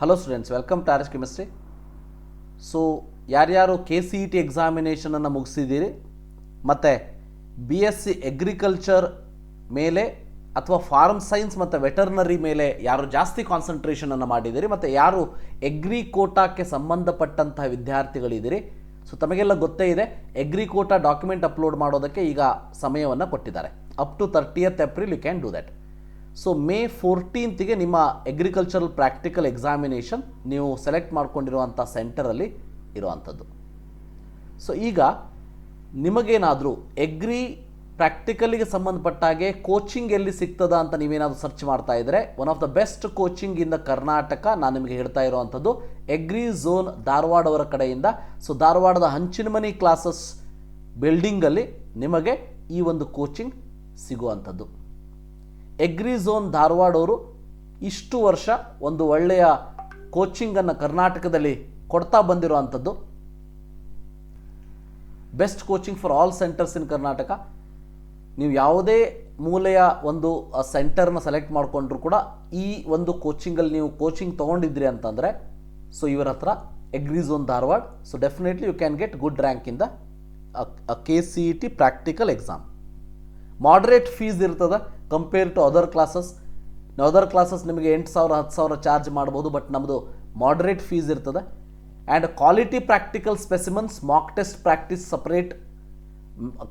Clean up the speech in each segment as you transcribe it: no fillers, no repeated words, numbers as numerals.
Hello students, welcome to RS chemistry. So ಯಾರ್ಯಾರು KCET ಎಕ್ಸಾಮಿನೇಷನನ್ನು ಮುಗಿಸಿದ್ದೀರಿ ಮತ್ತು BSc ಅಗ್ರಿಕಲ್ಚರ್ ಮೇಲೆ ಅಥವಾ ಫಾರ್ಮ್ ಸೈನ್ಸ್ ಮತ್ತು ವೆಟರ್ನರಿ ಮೇಲೆ ಯಾರು ಜಾಸ್ತಿ ಕಾನ್ಸಂಟ್ರೇಷನನ್ನು ಮಾಡಿದ್ದೀರಿ ಮತ್ತು ಯಾರು ಎಗ್ರಿ ಕೋಟಾಕ್ಕೆ ಸಂಬಂಧಪಟ್ಟಂತಹ ವಿದ್ಯಾರ್ಥಿಗಳಿದ್ದೀರಿ, ಸೊ ತಮಗೆಲ್ಲ ಗೊತ್ತೇ ಇದೆ ಎಗ್ರಿ ಕೋಟಾ ಡಾಕ್ಯುಮೆಂಟ್ ಅಪ್ಲೋಡ್ ಮಾಡೋದಕ್ಕೆ ಈಗ ಸಮಯವನ್ನು ಕೊಟ್ಟಿದ್ದಾರೆ. Up to 30th April you can do that. So May 14th ನಿಮ್ಮ ಅಗ್ರಿಕಲ್ಚರಲ್ ಪ್ರಾಕ್ಟಿಕಲ್ ಎಕ್ಸಾಮಿನೇಷನ್ ನೀವು ಸೆಲೆಕ್ಟ್ ಮಾಡ್ಕೊಂಡಿರುವಂಥ ಸೆಂಟರಲ್ಲಿ ಇರುವಂಥದ್ದು. ಸೊ ಈಗ ನಿಮಗೇನಾದರೂ ಎಗ್ರಿ ಪ್ರಾಕ್ಟಿಕಲಿಗೆ ಸಂಬಂಧಪಟ್ಟಾಗೆ ಕೋಚಿಂಗ್ ಎಲ್ಲಿ ಸಿಗ್ತದ ಅಂತ ನೀವೇನಾದರೂ ಸರ್ಚ್ ಮಾಡ್ತಾ ಇದ್ದರೆ, one of the best coaching in the Karnataka ನಾನು ನಿಮಗೆ ಹೇಳ್ತಾ ಇರುವಂಥದ್ದು ಎಗ್ರಿ ಝೋನ್ ಧಾರವಾಡ ಅವರ ಕಡೆಯಿಂದ. ಸೊ ಧಾರವಾಡದ ಹಂಚಿನಮನಿ ಕ್ಲಾಸಸ್ ಬಿಲ್ಡಿಂಗಲ್ಲಿ ನಿಮಗೆ ಈ ಒಂದು ಕೋಚಿಂಗ್ ಸಿಗುವಂಥದ್ದು. ಎಗ್ರಿ ಝೋನ್ ಧಾರವಾಡ ಅವರು ಇಷ್ಟು ವರ್ಷ ಒಂದು ಒಳ್ಳೆಯ ಕೋಚಿಂಗನ್ನು ಕರ್ನಾಟಕದಲ್ಲಿ ಕೊಡ್ತಾ ಬಂದಿರುವಂಥದ್ದು. Best coaching for all centres in Karnataka. ನೀವು ಯಾವುದೇ ಮೂಲೆಯ ಒಂದು ಸೆಂಟರ್ನ ಸೆಲೆಕ್ಟ್ ಮಾಡಿಕೊಂಡ್ರು ಕೂಡ ಈ ಒಂದು ಕೋಚಿಂಗಲ್ಲಿ ನೀವು ಕೋಚಿಂಗ್ ತೊಗೊಂಡಿದ್ರಿ ಅಂತಂದರೆ, ಸೊ ಇವರ ಹತ್ರ agri zone Dharwad, so definitely you can get good rank in the KCET practical exam. Moderate fees ಇರ್ತದೆ ಕಂಪೇರ್ ಟು ಅದರ್ ಕ್ಲಾಸಸ್ ನಿಮಗೆ 8,000 10,000 ಚಾರ್ಜ್ ಮಾಡ್ಬೋದು, ಬಟ್ ನಮ್ಮದು ಮಾಡ್ರೇಟ್ ಫೀಸ್ ಇರ್ತದೆ. And quality practical specimens, mock test practice separate,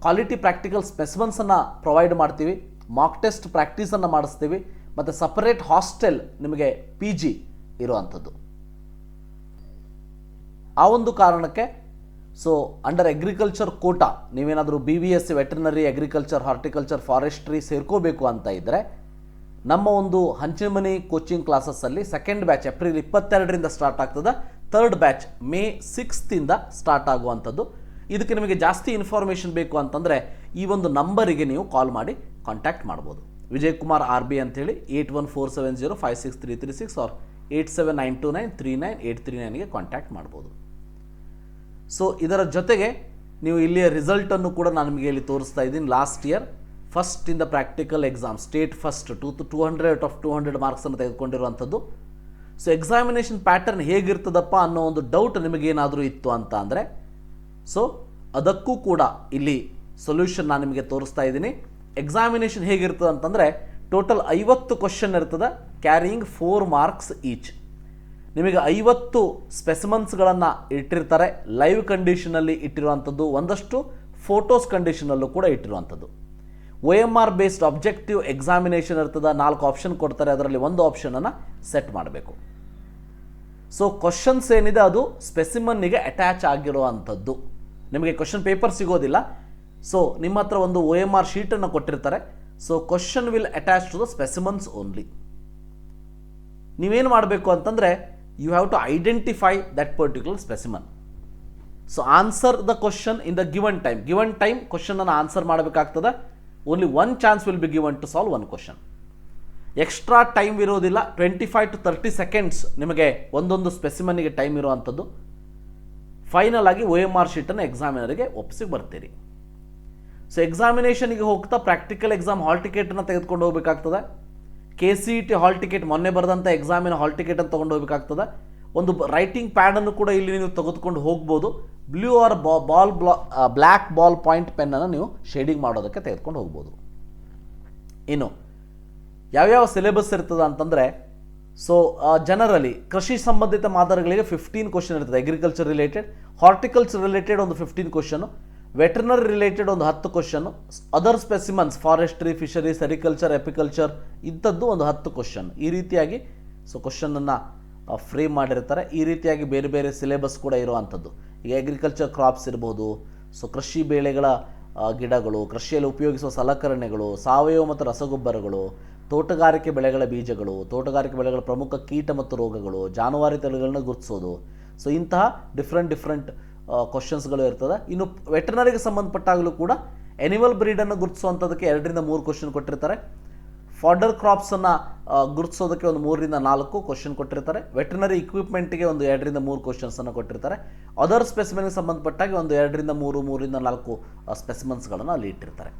quality practical ಸ್ಪೆಸಿಮನ್ಸನ್ನು provide ಮಾಡ್ತೀವಿ, mock test ಪ್ರಾಕ್ಟೀಸನ್ನು ಮಾಡಿಸ್ತೀವಿ, ಮತ್ತು ಸಪರೇಟ್ ಹಾಸ್ಟೆಲ್ ನಿಮಗೆ PG ಇರುವಂಥದ್ದು. ಆ ಒಂದು ಕಾರಣಕ್ಕೆ ಸೊ ಅಂಡರ್ ಅಗ್ರಿಕಲ್ಚರ್ ಕೋಟಾ ನೀವೇನಾದರೂ BVSc veterinary, agriculture, horticulture, forestry ಸೇರ್ಕೋಬೇಕು ಅಂತ ಇದ್ದರೆ ನಮ್ಮ ಒಂದು ಹಂಚಿನಮನಿ ಕೋಚಿಂಗ್ ಕ್ಲಾಸಸ್ಸಲ್ಲಿ ಸೆಕೆಂಡ್ ಬ್ಯಾಚ್ ಏಪ್ರಿಲ್ 22ರಿಂದ ಸ್ಟಾರ್ಟ್ ಆಗ್ತದೆ, third batch May 6th start ಆಗುವಂಥದ್ದು. ಇದಕ್ಕೆ ನಿಮಗೆ ಜಾಸ್ತಿ ಇನ್ಫಾರ್ಮೇಷನ್ ಬೇಕು ಅಂತಂದರೆ ಈ ಒಂದು ನಂಬರಿಗೆ ನೀವು ಕಾಲ್ ಮಾಡಿ ಕಾಂಟ್ಯಾಕ್ಟ್ ಮಾಡ್ಬೋದು. ವಿಜಯ್ ಕುಮಾರ್ RB ಅಂಥೇಳಿ 8147056336 ಆರ್ 8792939839ಗೆ ಕಾಂಟ್ಯಾಕ್ಟ್ ಮಾಡ್ಬೋದು. ಸೊ ಇದರ ಜೊತೆಗೆ ನೀವು ಇಲ್ಲಿಯ ರಿಸಲ್ಟನ್ನು ಕೂಡ ನಾನು ನಿಮಗೆ ಇಲ್ಲಿ ತೋರಿಸ್ತಾ ಇದ್ದೀನಿ. Last year first in the practical exam, state first 200 out of 200 ಮಾರ್ಕ್ಸನ್ನು ತೆಗೆದುಕೊಂಡಿರುವಂಥದ್ದು. ಸೊ ಎಕ್ಸಾಮಿನೇಷನ್ ಪ್ಯಾಟರ್ನ್ ಹೇಗಿರ್ತದಪ್ಪ ಅನ್ನೋ ಒಂದು ಡೌಟ್ ನಿಮಗೇನಾದರೂ ಇತ್ತು ಅಂತ ಅಂದರೆ, ಸೊ ಅದಕ್ಕೂ ಕೂಡ ಇಲ್ಲಿ ಸೊಲ್ಯೂಷನ್ ನಾನು ನಿಮಗೆ ತೋರಿಸ್ತಾ ಇದ್ದೀನಿ. ಎಕ್ಸಾಮಿನೇಷನ್ ಹೇಗಿರ್ತದೆ ಅಂತಂದರೆ ಟೋಟಲ್ 50 ಕ್ವಶನ್ ಇರ್ತದೆ, ಕ್ಯಾರಿಯಿಂಗ್ 4 ಮಾರ್ಕ್ಸ್ ಈಚ್. ನಿಮಗೆ 50 ಸ್ಪೆಸಿಮನ್ಸ್ಗಳನ್ನು ಇಟ್ಟಿರ್ತಾರೆ, ಲೈವ್ ಕಂಡೀಷನಲ್ಲಿ ಇಟ್ಟಿರುವಂಥದ್ದು, ಒಂದಷ್ಟು ಫೋಟೋಸ್ ಕಂಡೀಷನಲ್ಲೂ ಕೂಡ ಇಟ್ಟಿರುವಂಥದ್ದು. OMR ಬೇಸ್ಡ್ ಅಬ್ಜೆಕ್ಟಿವ್ ಎಕ್ಸಾಮಿನೇಷನ್ ಇರ್ತದೆ, 4 ಆಪ್ಷನ್ ಕೊಡ್ತಾರೆ, ಅದರಲ್ಲಿ ಒಂದು ಆಪ್ಷನನ್ನು ಸೆಟ್ ಮಾಡಬೇಕು. ಸೊ ಕ್ವಶನ್ಸ್ ಏನಿದೆ ಅದು ಸ್ಪೆಸಿಮನ್ನಿಗೆ ಅಟ್ಯಾಚ್ ಆಗಿರುವಂಥದ್ದು. ನಿಮಗೆ ಕ್ವಶನ್ ಪೇಪರ್ ಸಿಗೋದಿಲ್ಲ, ಸೊ ನಿಮ್ಮ ಹತ್ರ ಒಂದು OMR ಶೀಟನ್ನು ಕೊಟ್ಟಿರ್ತಾರೆ. So question will attach to the specimens only. ನೀವೇನು ಮಾಡಬೇಕು ಅಂತಂದರೆ you have to identify that particular specimen. So answer the question in the given time question ಅನ್ನು ಆನ್ಸರ್ ಮಾಡಬೇಕಾಗ್ತದೆ. Only 1 chance will be given to solve 1 question. Extra time ಇರೋದಿಲ್ಲ, 25 to 30 seconds ನಿಮಗೆ ಒಂದೊಂದು ಸ್ಪೆಸಿಮನ್ನಿಗೆ time ಇರುವಂಥದ್ದು. ಫೈನಲ್ ಆಗಿ OMR ಶೀಟನ್ನು ಎಕ್ಸಾಮಿನರಿಗೆ ಒಪ್ಪಿಸಿ ಬರ್ತೀರಿ. ಸೊ ಎಕ್ಸಾಮಿನೇಷನ್ಗೆ ಹೋಗ್ತಾ ಪ್ರಾಕ್ಟಿಕಲ್ ಎಕ್ಸಾಮ್ ಹಾಲ್ ಟಿಕೆಟನ್ನು ತೆಗೆದುಕೊಂಡು ಹೋಗಬೇಕಾಗ್ತದೆ. KCET ಹಾಲ್ ಟಿಕೆಟ್, ಮೊನ್ನೆ ಬರೆದಂಥ ಎಕ್ಸಾಮಿನ ಹಾಲ್ ಟಿಕೆಟನ್ನು ತೊಗೊಂಡು ಹೋಗಬೇಕಾಗ್ತದೆ. ಒಂದು ರೈಟಿಂಗ್ ಪ್ಯಾಡನ್ನು ಕೂಡ ಇಲ್ಲಿ ನೀವು ತೆಗೆದುಕೊಂಡು ಹೋಗ್ಬೋದು. Blue or black ball point ಪೆನ್ನನ್ನು ನೀವು ಶೇಡಿಂಗ್ ಮಾಡೋದಕ್ಕೆ ತೆಗೆದುಕೊಂಡು ಹೋಗ್ಬೋದು. ಇನ್ನು ಯಾವ್ಯಾವ ಸಿಲೆಬಸ್ ಇರ್ತದೆ ಅಂತಂದರೆ, ಸೊ ಜನರಲಿ ಕೃಷಿ ಸಂಬಂಧಿತ ಮಾದರಿಗಳಿಗೆ 15 ಕ್ವಶನ್ ಇರ್ತದೆ, ಅಗ್ರಿಕಲ್ಚರ್ ರಿಲೇಟೆಡ್. ಹಾರ್ಟಿಕಲ್ಚರ್ ರಿಲೇಟೆಡ್ ಒಂದು 15 ಕ್ವಶನು, ವೆಟರ್ನರಿ ರಿಲೇಟೆಡ್ ಒಂದು 10 question, other specimens forestry, fisheries, sericulture, apiculture ಇಂಥದ್ದು ಒಂದು 10 ಕ್ವಶನ್. ಈ ರೀತಿಯಾಗಿ ಸೊ ಕ್ವಶನನ್ನು ಫ್ರೇಮ್ ಮಾಡಿರ್ತಾರೆ. ಈ ರೀತಿಯಾಗಿ ಬೇರೆ ಬೇರೆ ಸಿಲೆಬಸ್ ಕೂಡ ಇರುವಂಥದ್ದು. ಈಗ ಅಗ್ರಿಕಲ್ಚರ್ ಕ್ರಾಪ್ಸ್ ಇರ್ಬೋದು, ಸೊ ಕೃಷಿ ಬೆಳೆಗಳ ಗಿಡಗಳು, ಕೃಷಿಯಲ್ಲಿ ಉಪಯೋಗಿಸುವ ಸಲಕರಣೆಗಳು, ಸಾವಯವ ಮತ್ತು ರಸಗೊಬ್ಬರಗಳು, ತೋಟಗಾರಿಕೆ ಬೆಳೆಗಳ ಬೀಜಗಳು, ತೋಟಗಾರಿಕೆ ಬೆಳೆಗಳ ಪ್ರಮುಖ ಕೀಟ ಮತ್ತು ರೋಗಗಳು, ಜಾನುವಾರು ತಳಿಗಳನ್ನ ಗುರುತಿಸೋದು. ಸೊ ಇಂತಹ ಡಿಫ್ರೆಂಟ್ ಕ್ವಶನ್ಸ್ಗಳು ಇರ್ತದೆ. ಇನ್ನು ವೆಟರ್ನರಿಗೆ ಸಂಬಂಧಪಟ್ಟಾಗಲೂ ಕೂಡ ಎನಿಮಲ್ ಬ್ರೀಡನ್ನು ಗುರುತಿಸುವಂಥದ್ದಕ್ಕೆ 2ರಿಂದ 3 ಕ್ವಶನ್ ಕೊಟ್ಟಿರ್ತಾರೆ. ಫಾಡರ್ ಕ್ರಾಪ್ಸನ್ನು ಗುರುತಿಸೋದಕ್ಕೆ ಒಂದು 3ರಿಂದ 4 ಕ್ವಶನ್ ಕೊಟ್ಟಿರ್ತಾರೆ. ವೆಟರ್ನರಿ ಇಕ್ವಿಪ್ಮೆಂಟ್ಗೆ ಒಂದು 2ರಿಂದ 3 ಕ್ವಶನ್ಸನ್ನು ಕೊಟ್ಟಿರ್ತಾರೆ. ಅದರ್ ಸ್ಪೆಸಿಮನ್ಗೆ ಸಂಬಂಧಪಟ್ಟಾಗಿ ಒಂದು 2ರಿಂದ 3, 3ರಿಂದ 4 ಸ್ಪೆಸಿಮನ್ಸ್ಗಳನ್ನು ಅಲ್ಲಿ ಇಟ್ಟಿರ್ತಾರೆ.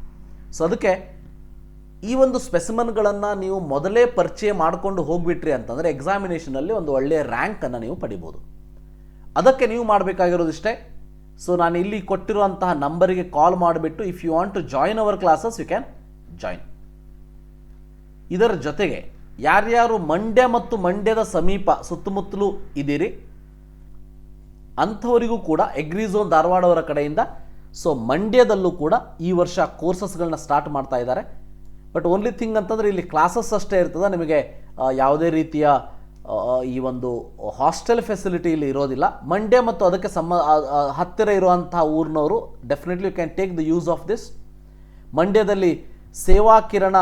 ಸೊ ಅದಕ್ಕೆ ಈ ಒಂದು ಸ್ಪೆಸಿಮನ್ಗಳನ್ನು ನೀವು ಮೊದಲೇ ಪರಿಚಯ ಮಾಡಿಕೊಂಡು ಹೋಗ್ಬಿಟ್ರಿ ಅಂತಂದರೆ ಎಕ್ಸಾಮಿನೇಷನಲ್ಲಿ ಒಂದು ಒಳ್ಳೆಯ ರ್ಯಾಂಕನ್ನು ನೀವು ಪಡಿಬೋದು. ಅದಕ್ಕೆ ನೀವು ಮಾಡಬೇಕಾಗಿರೋದಿಷ್ಟೇ. ಸೊ ನಾನು ಇಲ್ಲಿ ಕೊಟ್ಟಿರುವಂತಹ ನಂಬರಿಗೆ ಕಾಲ್ ಮಾಡಿಬಿಟ್ಟು if you want to join our classes you can join. ಇದರ ಜೊತೆಗೆ ಯಾರ್ಯಾರು ಮಂಡ್ಯ ಮತ್ತು ಮಂಡ್ಯದ ಸಮೀಪ ಸುತ್ತಮುತ್ತಲೂ ಇದ್ದೀರಿ ಅಂಥವರಿಗೂ ಕೂಡ ಎಗ್ರಿಝೋನ್ ಧಾರವಾಡವರ ಕಡೆಯಿಂದ ಸೊ ಮಂಡ್ಯದಲ್ಲೂ ಕೂಡ ಈ ವರ್ಷ ಕೋರ್ಸಸ್ಗಳನ್ನ ಸ್ಟಾರ್ಟ್ ಮಾಡ್ತಾ ಇದ್ದಾರೆ. ಬಟ್ ಓನ್ಲಿ ಥಿಂಗ್ ಅಂತಂದರೆ ಇಲ್ಲಿ ಕ್ಲಾಸಸ್ ಅಷ್ಟೇ ಇರ್ತದೆ, ನಿಮಗೆ ಯಾವುದೇ ರೀತಿಯ ಈ ಒಂದು ಹಾಸ್ಟೆಲ್ ಫೆಸಿಲಿಟಿ ಇಲ್ಲಿ ಇರೋದಿಲ್ಲ. ಮಂಡ್ಯ ಮತ್ತು ಅದಕ್ಕೆ ಹತ್ತಿರ ಇರುವಂತಹ ಊರಿನವರು definitely you can take the use of this. ಮಂಡ್ಯದಲ್ಲಿ Seva Kirana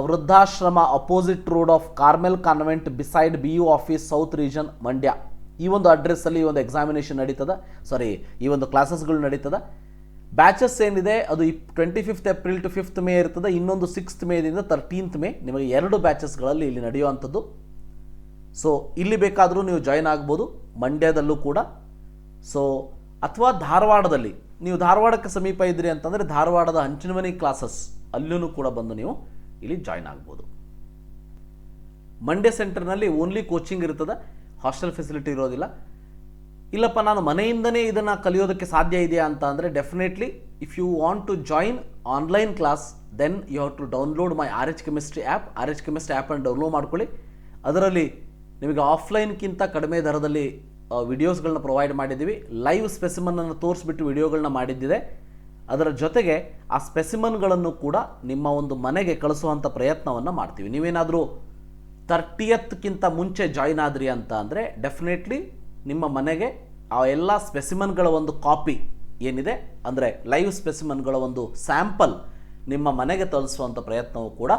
Vriddhashrama opposite road of Carmel convent beside BU office south region Mandya, ಈ ಒಂದು ಅಡ್ರೆಸ್ಸಲ್ಲಿ ಈ ಒಂದು ಎಕ್ಸಾಮಿನೇಷನ್ ನಡೀತದೆ, ಈ ಒಂದು ಕ್ಲಾಸಸ್ಗಳು ನಡೀತದೆ. ಬ್ಯಾಚಸ್ ಏನಿದೆ ಅದು 25th April to 5th May ಇರ್ತದೆ. ಇನ್ನೊಂದು 6th ಮೇದಿಂದ 13th ಮೇ ನಿಮಗೆ 2 ಬ್ಯಾಚಸ್ಗಳಲ್ಲಿ ಇಲ್ಲಿ ನಡೆಯುವಂಥದ್ದು. ಸೊ ಇಲ್ಲಿ ಬೇಕಾದರೂ ನೀವು ಜಾಯ್ನ್ ಆಗ್ಬೋದು, ಮಂಡ್ಯದಲ್ಲೂ ಕೂಡ. ಸೊ ಅಥವಾ ಧಾರವಾಡದಲ್ಲಿ, ನೀವು ಧಾರವಾಡಕ್ಕೆ ಸಮೀಪ ಇದ್ರಿ ಅಂತಂದರೆ ಧಾರವಾಡದ ಹಂಚಿನಮನೆ ಕ್ಲಾಸಸ್ ಅಲ್ಲೂ ಕೂಡ ಬಂದು ನೀವು ಇಲ್ಲಿ ಜಾಯ್ನ್ ಆಗ್ಬೋದು. ಮಂಡ್ಯ ಸೆಂಟರ್ನಲ್ಲಿ ಓನ್ಲಿ ಕೋಚಿಂಗ್ ಇರ್ತದೆ, ಹಾಸ್ಟೆಲ್ ಫೆಸಿಲಿಟಿ ಇರೋದಿಲ್ಲ. ಇಲ್ಲಪ್ಪ ನಾನು ಮನೆಯಿಂದನೇ ಇದನ್ನು ಕಲಿಯೋದಕ್ಕೆ ಸಾಧ್ಯ ಇದೆಯಾ ಅಂತ ಅಂದರೆ definitely if you want to join online class then you have to download my RH chemistry app. RH chemistry ಆ್ಯಪನ್ನು ಡೌನ್ಲೋಡ್ ಮಾಡ್ಕೊಳ್ಳಿ. ಅದರಲ್ಲಿ ನಿಮಗೆ ಆಫ್ಲೈನ್ಗಿಂತ ಕಡಿಮೆ ದರದಲ್ಲಿ ವಿಡಿಯೋಸ್ಗಳನ್ನ ಪ್ರೊವೈಡ್ ಮಾಡಿದ್ದೀವಿ. ಲೈವ್ ಸ್ಪೆಸಿಮನನ್ನು ತೋರಿಸ್ಬಿಟ್ಟು ವಿಡಿಯೋಗಳನ್ನ ಮಾಡಿದ್ದಿದೆ. ಅದರ ಜೊತೆಗೆ ಆ ಸ್ಪೆಸಿಮನ್ಗಳನ್ನು ಕೂಡ ನಿಮ್ಮ ಒಂದು ಮನೆಗೆ ಕಳಿಸುವಂಥ ಪ್ರಯತ್ನವನ್ನು ಮಾಡ್ತೀವಿ. ನೀವೇನಾದರೂ 30th ಮುಂಚೆ ಜಾಯಿನ್ ಆದ್ರಿ ಅಂತ ಅಂದರೆ ಡೆಫಿನೆಟ್ಲಿ ನಿಮ್ಮ ಮನೆಗೆ ಆ ಎಲ್ಲ ಸ್ಪೆಸಿಮನ್ಗಳ ಒಂದು ಕಾಪಿ ಏನಿದೆ ಅಂದರೆ ಲೈವ್ ಸ್ಪೆಸಿಮನ್ಗಳ ಒಂದು ಸ್ಯಾಂಪಲ್ ನಿಮ್ಮ ಮನೆಗೆ ತಲುಪಿಸುವಂಥ ಪ್ರಯತ್ನವೂ ಕೂಡ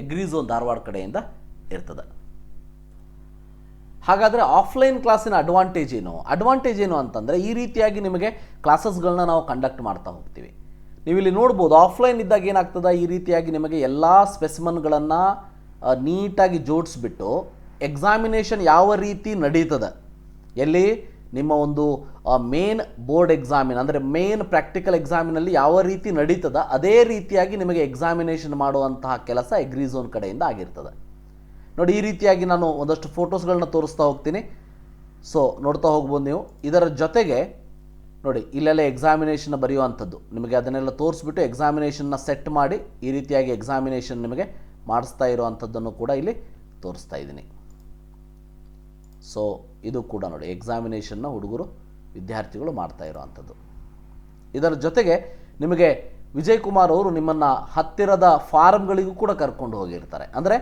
ಎಗ್ರಿಝೋನ್ ಧಾರವಾಡ ಕಡೆಯಿಂದ ಇರ್ತದೆ. ಹಾಗಾದರೆ ಆಫ್ಲೈನ್ ಕ್ಲಾಸಿನ ಅಡ್ವಾಂಟೇಜ್ ಏನು ಅಂತಂದರೆ ಈ ರೀತಿಯಾಗಿ ನಿಮಗೆ ಕ್ಲಾಸಸ್ಗಳನ್ನ ನಾವು ಕಂಡಕ್ಟ್ ಮಾಡ್ತಾ ಹೋಗ್ತೀವಿ. ನೀವು ಇಲ್ಲಿ ನೋಡ್ಬೋದು ಆಫ್ಲೈನ್ ಇದ್ದಾಗ ಏನಾಗ್ತದೆ, ಈ ರೀತಿಯಾಗಿ ನಿಮಗೆ ಎಲ್ಲ ಸ್ಪೆಸಿಮನ್ಗಳನ್ನು ನೀಟಾಗಿ ಜೋಡಿಸ್ಬಿಟ್ಟು ಎಕ್ಸಾಮಿನೇಷನ್ ಯಾವ ರೀತಿ ನಡೀತದೆ, ಎಲ್ಲಿ ನಿಮ್ಮ ಒಂದು ಮೇನ್ ಬೋರ್ಡ್ ಎಕ್ಸಾಮಿನ್ ಅಂದರೆ ಮೇನ್ ಪ್ರಾಕ್ಟಿಕಲ್ ಎಕ್ಸಾಮಿನಲ್ಲಿ ಯಾವ ರೀತಿ ನಡೀತದೆ ಅದೇ ರೀತಿಯಾಗಿ ನಿಮಗೆ ಎಕ್ಸಾಮಿನೇಷನ್ ಮಾಡುವಂತಹ ಕೆಲಸ ಎಗ್ರಿಝೋನ್ ಕಡೆಯಿಂದ ಆಗಿರ್ತದೆ. ನೋಡಿ, ಈ ರೀತಿಯಾಗಿ ನಾನು ಒಂದಷ್ಟು ಫೋಟೋಸ್ಗಳನ್ನ ತೋರಿಸ್ತಾ ಹೋಗ್ತೀನಿ. ಸೊ ನೋಡ್ತಾ ಹೋಗ್ಬೋದು ನೀವು. ಇದರ ಜೊತೆಗೆ ನೋಡಿ ಇಲ್ಲೆಲ್ಲ ಎಕ್ಸಾಮಿನೇಷನ್ ಬರೆಯುವಂಥದ್ದು, ನಿಮಗೆ ಅದನ್ನೆಲ್ಲ ತೋರಿಸ್ಬಿಟ್ಟು ಎಕ್ಸಾಮಿನೇಷನ್ನ ಸೆಟ್ ಮಾಡಿ ಈ ರೀತಿಯಾಗಿ ಎಕ್ಸಾಮಿನೇಷನ್ ನಿಮಗೆ ಮಾಡಿಸ್ತಾ ಇರುವಂಥದ್ದನ್ನು ಕೂಡ ಇಲ್ಲಿ ತೋರಿಸ್ತಾ ಇದ್ದೀನಿ. ಸೊ ಇದು ಕೂಡ ನೋಡಿ ಎಕ್ಸಾಮಿನೇಷನ್ನ ಹುಡುಗರು ವಿದ್ಯಾರ್ಥಿಗಳು ಮಾಡ್ತಾ ಇರುವಂಥದ್ದು. ಇದರ ಜೊತೆಗೆ ನಿಮಗೆ ವಿಜಯ್ ಕುಮಾರ್ ಅವರು ನಿಮ್ಮನ್ನು ಹತ್ತಿರದ ಫಾರ್ಮ್ಗಳಿಗೂ ಕೂಡ ಕರ್ಕೊಂಡು ಹೋಗಿರ್ತಾರೆ. ಅಂದರೆ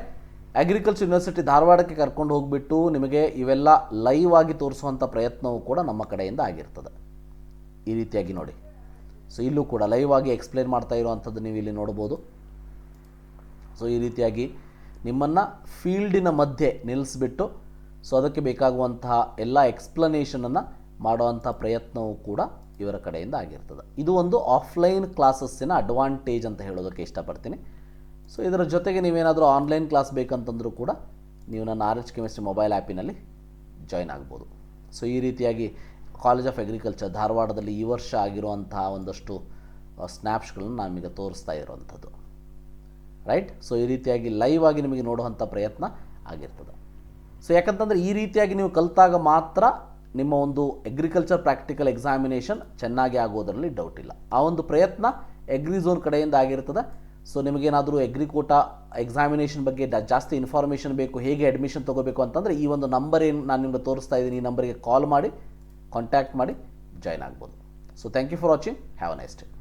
ಅಗ್ರಿಕಲ್ಚರ್ ಯೂನಿವರ್ಸಿಟಿ ಧಾರವಾಡಕ್ಕೆ ಕರ್ಕೊಂಡು ಹೋಗಿಬಿಟ್ಟು ನಿಮಗೆ ಇವೆಲ್ಲ ಲೈವ್ ಆಗಿ ತೋರಿಸುವಂಥ ಪ್ರಯತ್ನವೂ ಕೂಡ ನಮ್ಮ ಕಡೆಯಿಂದ ಆಗಿರ್ತದೆ. ಈ ರೀತಿಯಾಗಿ ನೋಡಿ. ಸೊ ಇಲ್ಲೂ ಕೂಡ ಲೈವ್ ಆಗಿ ಎಕ್ಸ್ಪ್ಲೇನ್ ಮಾಡ್ತಾ ಇರುವಂಥದ್ದು ನೀವು ಇಲ್ಲಿ ನೋಡ್ಬೋದು. ಸೊ ಈ ರೀತಿಯಾಗಿ ನಿಮ್ಮನ್ನು ಫೀಲ್ಡಿನ ಮಧ್ಯೆ ನಿಲ್ಲಿಸ್ಬಿಟ್ಟು ಸೊ ಅದಕ್ಕೆ ಬೇಕಾಗುವಂತಹ ಎಲ್ಲ ಎಕ್ಸ್ಪ್ಲನೇಷನನ್ನು ಮಾಡುವಂಥ ಪ್ರಯತ್ನವೂ ಕೂಡ ಇವರ ಕಡೆಯಿಂದ ಆಗಿರ್ತದೆ. ಇದು ಒಂದು ಆಫ್ಲೈನ್ ಕ್ಲಾಸಸ್ಸಿನ ಅಡ್ವಾಂಟೇಜ್ ಅಂತ ಹೇಳೋದಕ್ಕೆ ಇಷ್ಟಪಡ್ತೀನಿ. ಸೊ ಇದರ ಜೊತೆಗೆ ನೀವೇನಾದರೂ ಆನ್ಲೈನ್ ಕ್ಲಾಸ್ ಬೇಕಂತಂದರೂ ಕೂಡ ನೀವು ನನ್ನ RH ಕೆಮಿಸ್ಟ್ರಿ ಮೊಬೈಲ್ ಆ್ಯಪಿನಲ್ಲಿ ಜಾಯ್ನ್ ಆಗ್ಬೋದು. ಸೊ ಈ ರೀತಿಯಾಗಿ ಕಾಲೇಜ್ ಆಫ್ ಅಗ್ರಿಕಲ್ಚರ್ ಧಾರವಾಡದಲ್ಲಿ ಈ ವರ್ಷ ಆಗಿರುವಂತಹ ಒಂದಷ್ಟು ಸ್ನ್ಯಾಪ್ಸ್ಗಳನ್ನು ನಾನೀಗ ತೋರಿಸ್ತಾ ಇರುವಂಥದ್ದು, ರೈಟ್. ಸೊ ಈ ರೀತಿಯಾಗಿ ಲೈವ್ ಆಗಿ ನಿಮಗೆ ನೋಡುವಂಥ ಪ್ರಯತ್ನ ಆಗಿರ್ತದೆ. ಸೊ ಯಾಕಂತಂದರೆ ಈ ರೀತಿಯಾಗಿ ನೀವು ಕಲಿತಾಗ ಮಾತ್ರ ನಿಮ್ಮ ಒಂದು ಅಗ್ರಿಕಲ್ಚರ್ ಪ್ರಾಕ್ಟಿಕಲ್ ಎಕ್ಸಾಮಿನೇಷನ್ ಚೆನ್ನಾಗಿ ಆಗೋದರಲ್ಲಿ ಡೌಟ್ ಇಲ್ಲ. ಆ ಒಂದು ಪ್ರಯತ್ನ ಎಗ್ರಿಝೋನ್ ಕಡೆಯಿಂದ ಆಗಿರ್ತದೆ. ಸೊ ನಿಮಗೇನಾದರೂ ಅಗ್ರಿಕೋಟಾ ಎಕ್ಸಾಮಿನೇಷನ್ ಬಗ್ಗೆ ಜಾಸ್ತಿ ಇನ್ಫಾರ್ಮೇಷನ್ ಬೇಕು, ಹೇಗೆ ಅಡ್ಮಿಷನ್ ತೊಗೋಬೇಕು ಅಂತಂದರೆ ಈ ಒಂದು ನಂಬರ್ ಏನು ನಾನು ನಿಮಗೆ ತೋರಿಸ್ತಾ ಇದ್ದೀನಿ, ಈ ನಂಬರಿಗೆ ಕಾಲ್ ಮಾಡಿ ಕಾಂಟ್ಯಾಕ್ಟ್ ಮಾಡಿ ಜಾಯ್ನ್ ಆಗ್ಬೋದು. So thank you for watching. Have a nice day.